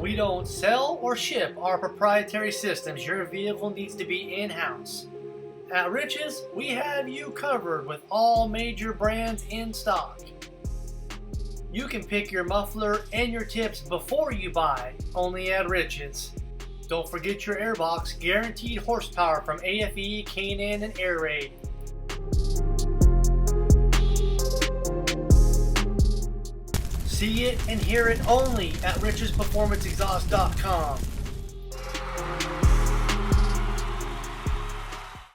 We don't sell or ship our proprietary systems. Your vehicle needs to be in-house. At Rich's, we have you covered with all major brands in stock. You can pick your muffler and your tips before you buy, only at Rich's. Don't forget your airbox, guaranteed horsepower from AFE, K&N, and Air Raid. See it and hear it only at richsperformanceexhaust.com.